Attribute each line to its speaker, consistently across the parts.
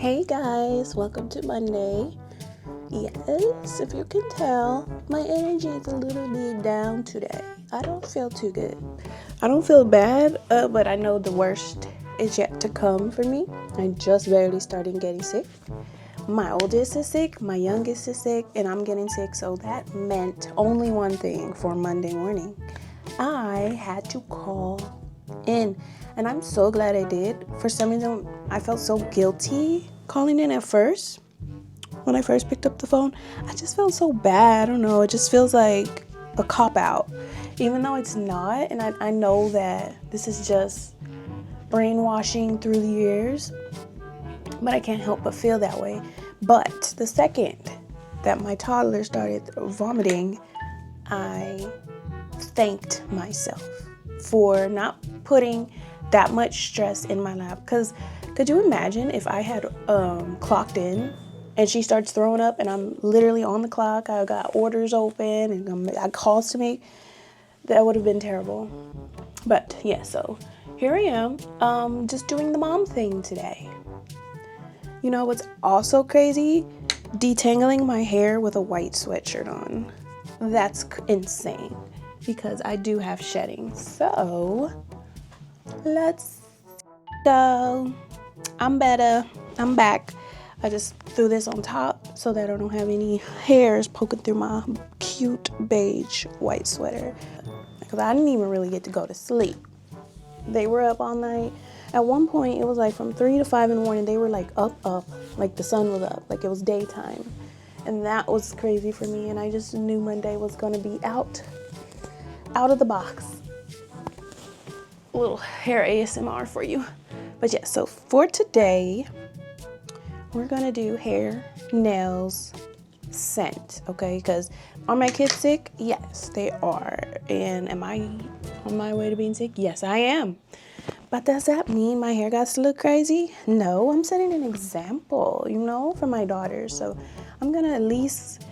Speaker 1: Hey guys, welcome to Monday. Yes, if you can tell, my energy is a little bit down today. I don't feel too good. I don't feel bad, but I know the worst is yet to come for me. I just barely started getting sick. My oldest is sick, my youngest is sick, and I'm getting sick, so that meant only one thing for Monday morning. I had to call in, and I'm so glad I did. For some reason, I felt so guilty calling in at first. When I first picked up the phone, I just felt so bad. I don't know, it just feels like a cop-out, even though it's not. And I know that this is just brainwashing through the years, but I can't help but feel that way. But the second that my toddler started vomiting, I thanked myself for not putting that much stress in my lap. Because could you imagine if I had clocked in and she starts throwing up and I'm literally on the clock, I got orders open and I got calls to make? That would have been terrible. But yeah, so here I am, just doing the mom thing today. You know what's also crazy? Detangling my hair with a white sweatshirt on. That's insane because I do have shedding. So let's go. I'm better. I'm back. I just threw this on top so that I don't have any hairs poking through my cute beige white sweater. Because I didn't even really get to go to sleep. They were up all night. At one point, it was like from 3 to 5 in the morning. They were like up, like the sun was up, like it was daytime. And that was crazy for me. And I just knew Monday was going to be out of the box. A little hair ASMR for you. But yeah, so for today, we're going to do hair, nails, scent, okay? Because are my kids sick? Yes, they are. And am I on my way to being sick? Yes, I am. But does that mean my hair got to look crazy? No, I'm setting an example, for my daughter. So I'm going to at least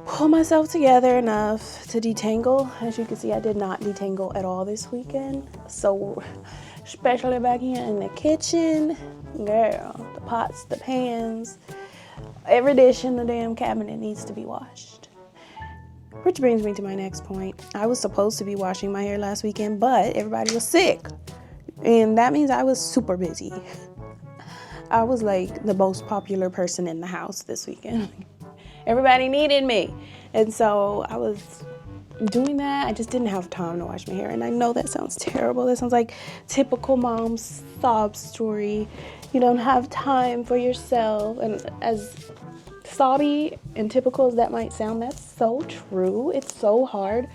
Speaker 1: pull myself together enough to detangle. As you can see, I did not detangle at all this weekend. So especially back here in the kitchen, girl, the pots, the pans, every dish in the damn cabinet needs to be washed. Which brings me to my next point. I was supposed to be washing my hair last weekend, but everybody was sick. And that means I was super busy. I was like the most popular person in the house this weekend. Everybody needed me. And so I was doing that. I just didn't have time to wash my hair. And I know that sounds terrible. That sounds like typical mom's sob story. You don't have time for yourself. And as sobby and typical as that might sound, that's so true. It's so hard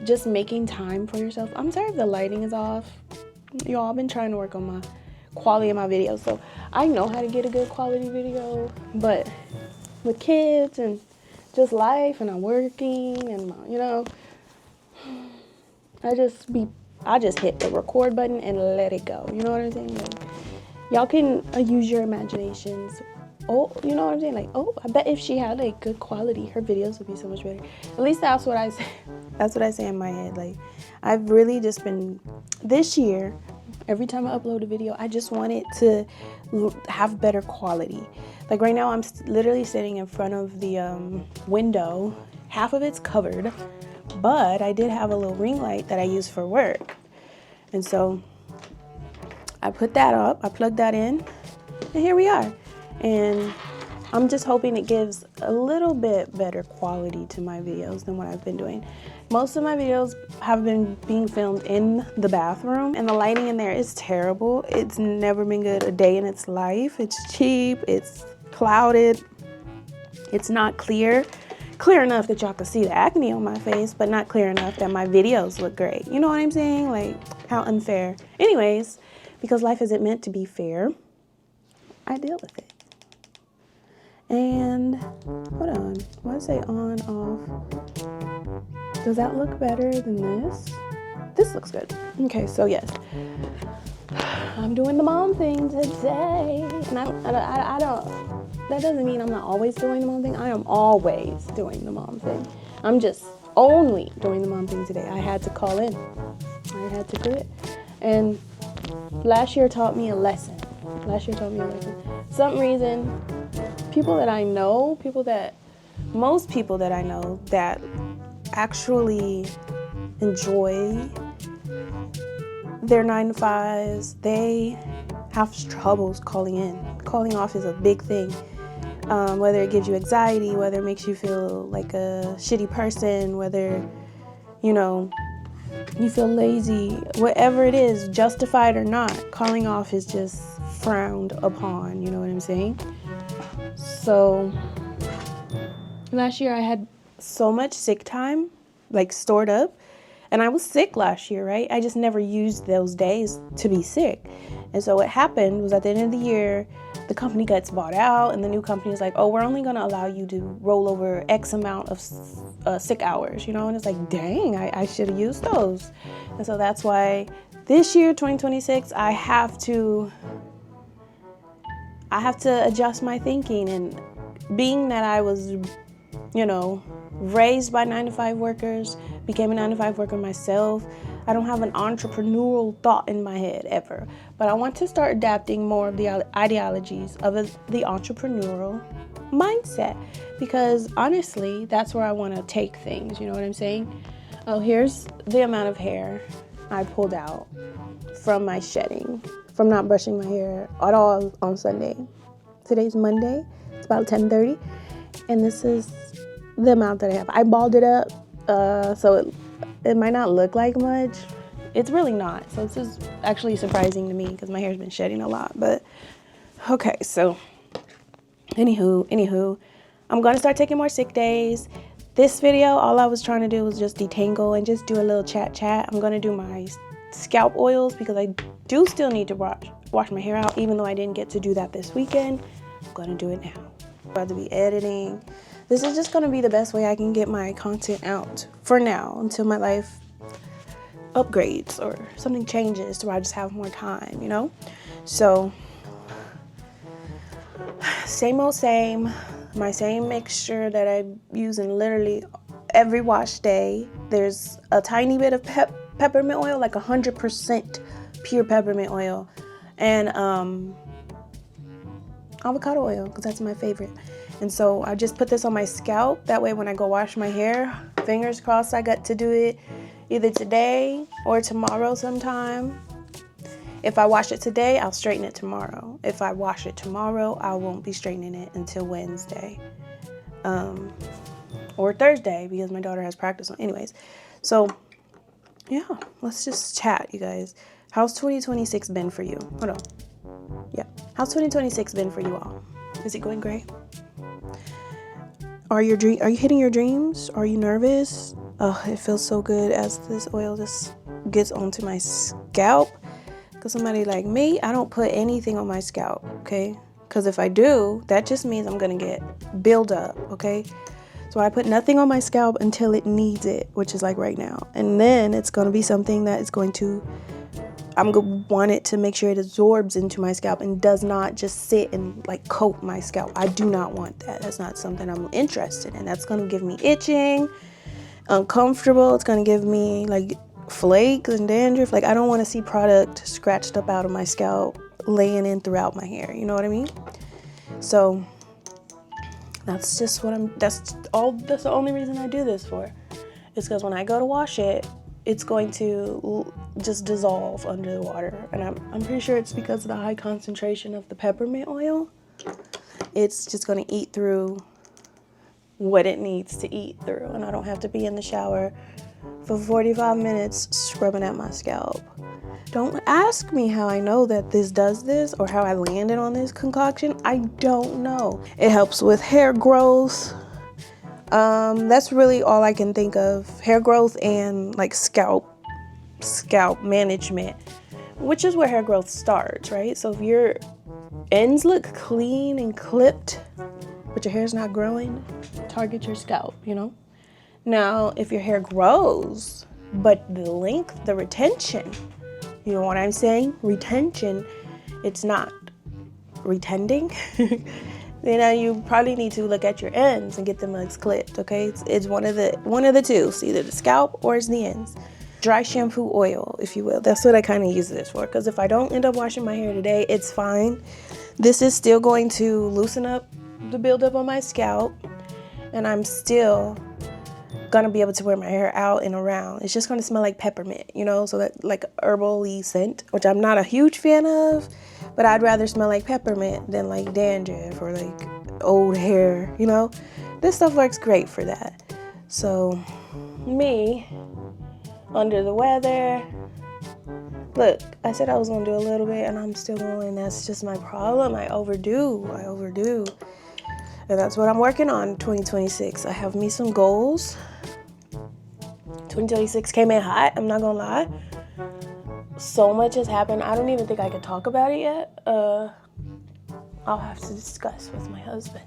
Speaker 1: just making time for yourself. I'm sorry if the lighting is off. Y'all, I've been trying to work on my quality of my videos, so I know how to get a good quality video, but with kids and just life and I'm working and I just hit the record button and let it go. You know what I'm saying? Like, y'all can use your imaginations. Oh, you know what I'm saying? Like, oh, I bet if she had like good quality, her videos would be so much better. At least that's what I say. That's what I say in my head. Like, I've really just been, this year, every time I upload a video, I just want it to have better quality. Like right now, I'm literally sitting in front of the window. Half of it's covered, but I did have a little ring light that I use for work. And so I put that up, I plugged that in, and here we are. And I'm just hoping it gives a little bit better quality to my videos than what I've been doing. Most of my videos have been being filmed in the bathroom, and the lighting in there is terrible. It's never been good a day in its life. It's cheap, it's clouded, it's not clear enough that y'all can see the acne on my face, but not clear enough that my videos look great. You know what I'm saying? Like, how unfair. Anyways, because life isn't meant to be fair, I deal with it. And hold on, what does it say on, off? Does that look better than this? This looks good. Okay, so yes, I'm doing the mom thing today. And I don't, that doesn't mean I'm not always doing the mom thing. I am always doing the mom thing. I'm just only doing the mom thing today. I had to call in. I had to do it. And last year taught me a lesson. Last year taught me a lesson. Some reason, most people that I know that actually enjoy their 9 to 5s, they have troubles calling in. Calling off is a big thing. Whether it gives you anxiety, whether it makes you feel like a shitty person, whether, you feel lazy, whatever it is, justified or not, calling off is just frowned upon, you know what I'm saying? So last year I had so much sick time, like stored up, and I was sick last year, right? I just never used those days to be sick. And so what happened was at the end of the year, the company gets bought out, and the new company is like, oh, we're only going to allow you to roll over X amount of sick hours, and it's like, dang, I should have used those. And so that's why this year, 2026, I have to adjust my thinking. And being that I was, raised by 9-to-5 workers, became a 9-to-5 worker myself, I don't have an entrepreneurial thought in my head ever. But I want to start adapting more of the ideologies of the entrepreneurial mindset, because honestly, that's where I want to take things, you know what I'm saying? Oh, here's the amount of hair I pulled out from my shedding, from not brushing my hair at all on Sunday. Today's Monday, it's about 10:30, and this is the amount that I have. I balled it up, so it might not look like much. It's really not. So this is actually surprising to me because my hair's been shedding a lot. But okay, so anywho, I'm gonna start taking more sick days. This video, all I was trying to do was just detangle and just do a little chat. I'm gonna do my scalp oils because I do still need to wash my hair out, even though I didn't get to do that this weekend. I'm gonna do it now. I'm about to be editing. This is just gonna be the best way I can get my content out for now until my life upgrades or something changes so I just have more time, So same old same, my same mixture that I use in literally every wash day. There's a tiny bit of peppermint oil, like 100% pure peppermint oil, and avocado oil, because that's my favorite. And so I just put this on my scalp. That way when I go wash my hair, fingers crossed I got to do it either today or tomorrow sometime. If I wash it today, I'll straighten it tomorrow. If I wash it tomorrow, I won't be straightening it until Wednesday. Or Thursday, because my daughter has practice on. Anyways, so yeah, let's just chat, you guys. How's 2026 been for you? Hold on. Yeah. How's 2026 been for you all? Is it going great? Are you hitting your dreams? Are you nervous? Oh, it feels so good as this oil just gets onto my scalp. Because somebody like me, I don't put anything on my scalp, okay? Because if I do, that just means I'm going to get buildup, okay? So I put nothing on my scalp until it needs it, which is like right now. And then it's going to be something that is going to, I'm going to want it to make sure it absorbs into my scalp and does not just sit and like coat my scalp. I do not want that. That's not something I'm interested in. That's going to give me itching, uncomfortable. It's going to give me like flakes and dandruff. Like I don't want to see product scratched up out of my scalp laying in throughout my hair. You know what I mean? So that's just that's the only reason I do this for. It's because when I go to wash it, it's going to just dissolve under the water. And I'm pretty sure it's because of the high concentration of the peppermint oil. It's just going to eat through what it needs to eat through. And I don't have to be in the shower for 45 minutes scrubbing at my scalp. Don't ask me how I know that this does this or how I landed on this concoction. I don't know. It helps with hair growth. That's really all I can think of. Hair growth and like scalp management, which is where hair growth starts, right? So if your ends look clean and clipped, but your hair's not growing, target your scalp, Now, if your hair grows, but the length, the retention, you know what I'm saying? Retention, it's not retending. You probably need to look at your ends and get them legs clipped, okay? It's one of the two. It's either the scalp or it's the ends. dry shampoo oil, if you will. That's what I kind of use this for, because if I don't end up washing my hair today, it's fine. This is still going to loosen up the buildup on my scalp, and I'm still gonna be able to wear my hair out and around. It's just gonna smell like peppermint, you know, so that like herbal-y scent, which I'm not a huge fan of, but I'd rather smell like peppermint than like dandruff or like old hair, you know. This stuff works great for that. So me, under the weather. Look, I said I was gonna do a little bit and I'm still going. That's just my problem. I overdo. And that's what I'm working on 2026. I have me some goals. 2026 came in hot, I'm not gonna lie. So much has happened. I don't even think I could talk about it yet. I'll have to discuss with my husband.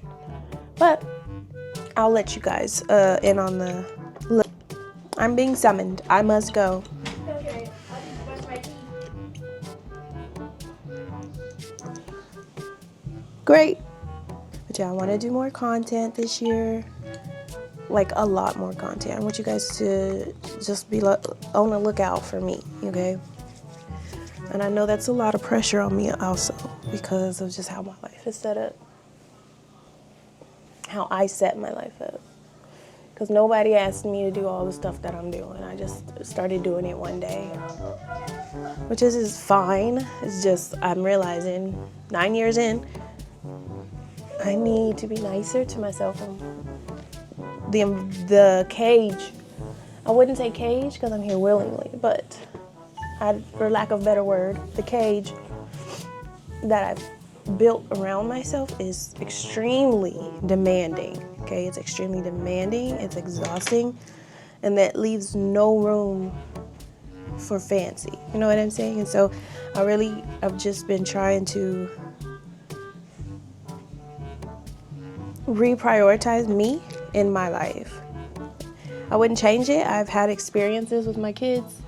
Speaker 1: But I'll let you guys in on the look. I'm being summoned. I must go.
Speaker 2: Okay, I'll just brush my teeth.
Speaker 1: Great. But yeah, I want to do more content this year. Like a lot more content. I want you guys to just be on the lookout for me, okay? And I know that's a lot of pressure on me also because of just how my life is set up. How I set my life up. Because nobody asked me to do all the stuff that I'm doing. I just started doing it one day. Which is fine. It's just I'm realizing 9 years in, I need to be nicer to myself. The cage, I wouldn't say cage because I'm here willingly, but for lack of a better word, the cage that I've built around myself is extremely demanding. Okay, it's extremely demanding, it's exhausting, and that leaves no room for fancy. You know what I'm saying? And so I've just been trying to reprioritize me in my life. I wouldn't change it. I've had experiences with my kids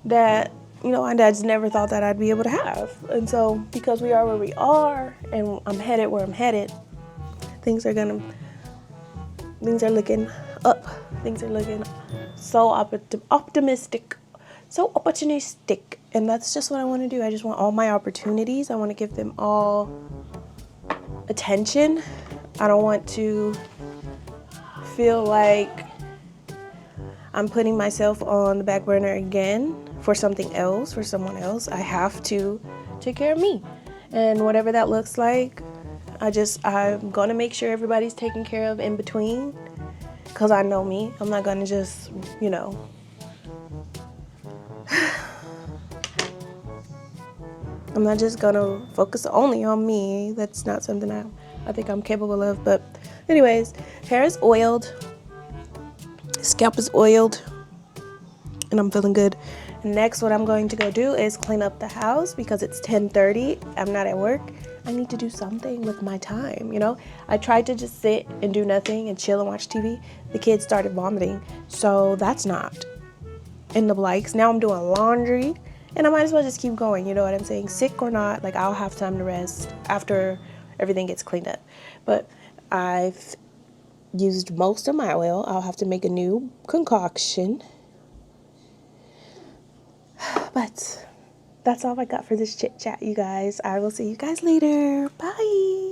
Speaker 1: that, you know, I just never thought that I'd be able to have. And so because we are where we are and I'm headed where I'm headed, things are looking up. Things are looking so optimistic, so opportunistic. And that's just what I want to do. I just want all my opportunities. I want to give them all attention. I don't want to feel like I'm putting myself on the back burner again for something else, for someone else. I have to take care of me. And whatever that looks like, I'm going to make sure everybody's taken care of in between. Because I know me. I'm not going to just, you know. I'm not just going to focus only on me. That's not something I think I'm capable of. But anyways, hair is oiled. Scalp is oiled. And I'm feeling good. Next, what I'm going to go do is clean up the house because it's 10:30. I'm not at work. I need to do something with my time, you know? I tried to just sit and do nothing and chill and watch TV. The kids started vomiting. So that's not in the likes. Now I'm doing laundry. And I might as well just keep going, you know what I'm saying? Sick or not, like I'll have time to rest after everything gets cleaned up. But I've used most of my oil. I'll have to make a new concoction. But that's all I got for this chit chat, you guys. I will see you guys later. Bye.